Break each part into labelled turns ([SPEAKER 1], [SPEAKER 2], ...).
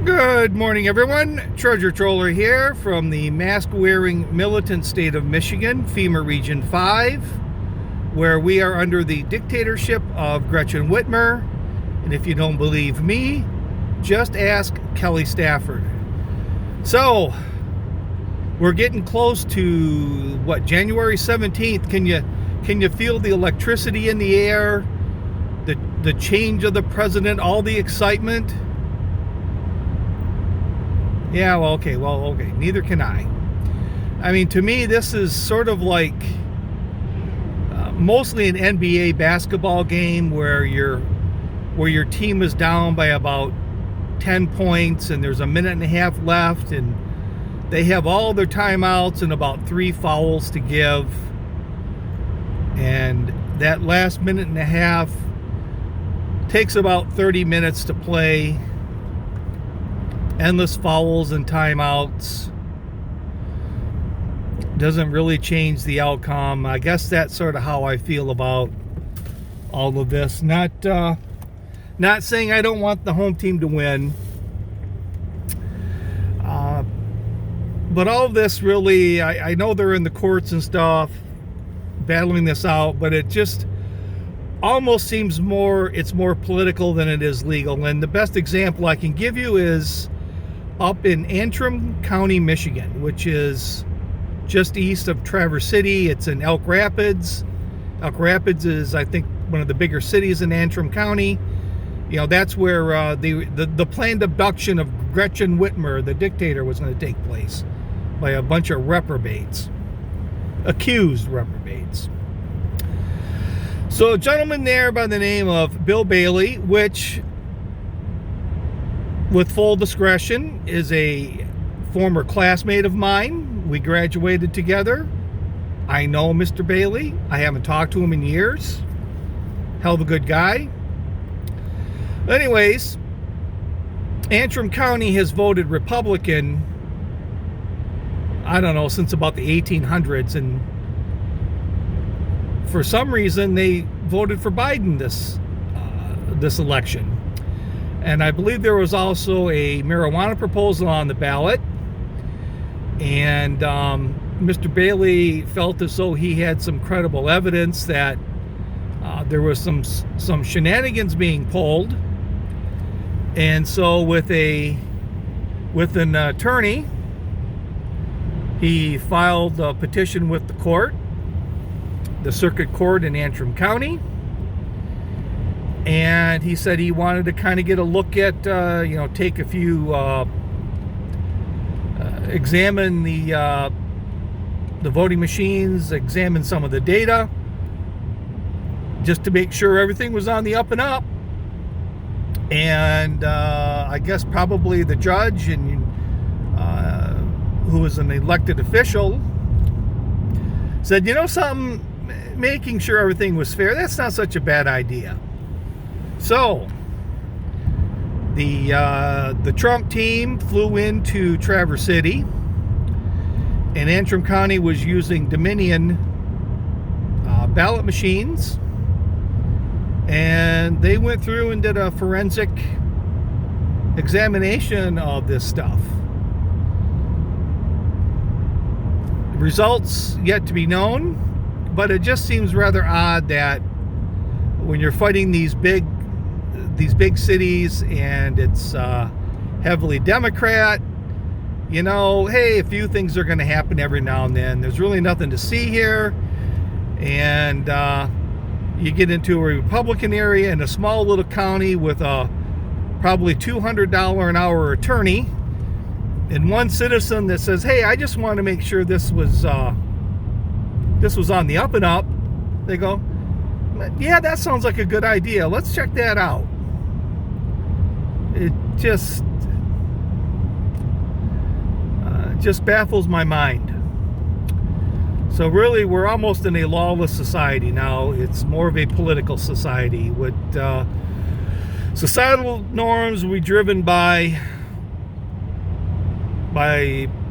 [SPEAKER 1] Good morning, everyone. Treasure Troller here from the mask-wearing militant state of Michigan, FEMA Region 5, where we are under the dictatorship of Gretchen Whitmer. And if you don't believe me, just ask Kelly Stafford. So, we're getting close to, January 17th. Can you feel the electricity in the air? The change of the president, all the excitement? Yeah, okay. Neither can I. I mean, to me, this is sort of like mostly an NBA basketball game where your team is down by about 10 points and there's a minute and a half left and they have all their timeouts and about 3 fouls to give. And that last minute and a half takes about 30 minutes to play. Endless fouls and timeouts. Doesn't really change the outcome. I guess that's sort of how I feel about all of this. Not saying I don't want the home team to win. But all of this really, I know they're in the courts and stuff, battling this out, but it just almost seems it's more political than it is legal. And the best example I can give you is up in Antrim County, Michigan, which is just east of Traverse City. It's in Elk Rapids. Elk Rapids is, I think, one of the bigger cities in Antrim County. You know, that's where the planned abduction of Gretchen Whitmer, the dictator, was going to take place by a bunch of reprobates, accused reprobates. So a gentleman there by the name of Bill Bailey, which, with full discretion, is a former classmate of mine. We graduated together. I know Mr. Bailey. I haven't talked to him in years. Hell of a good guy. Anyways, Antrim County has voted Republican, I don't know, since about the 1800s. And for some reason, they voted for Biden this election. And I believe there was also a marijuana proposal on the ballot. And Mr. Bailey felt as though he had some credible evidence that there was some shenanigans being pulled. And so with an attorney, he filed a petition with the court, the circuit court in Antrim County. And he said he wanted to kind of get a look at, take a few, examine the voting machines, examine some of the data, just to make sure everything was on the up and up. And I guess probably the judge, and who was an elected official, said, something, making sure everything was fair, that's not such a bad idea. So, the Trump team flew into Traverse City, and Antrim County was using Dominion ballot machines, and they went through and did a forensic examination of this stuff. Results yet to be known, but it just seems rather odd that when you're fighting these big cities and it's heavily Democrat, hey, a few things are going to happen every now and then. There's really nothing to see here. And you get into a Republican area in a small little county with a probably $200 an hour attorney and one citizen that says, hey, I just want to make sure this was on the up and up. They go, yeah, that sounds like a good idea. Let's check that out. It just baffles my mind. So really, we're almost in a lawless society now. It's more of a political society with societal norms will be driven by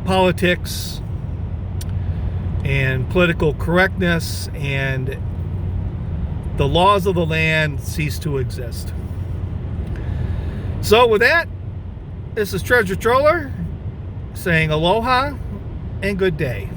[SPEAKER 1] politics and political correctness, and the laws of the land cease to exist. So with that, This is Treasure Troller saying aloha and good day.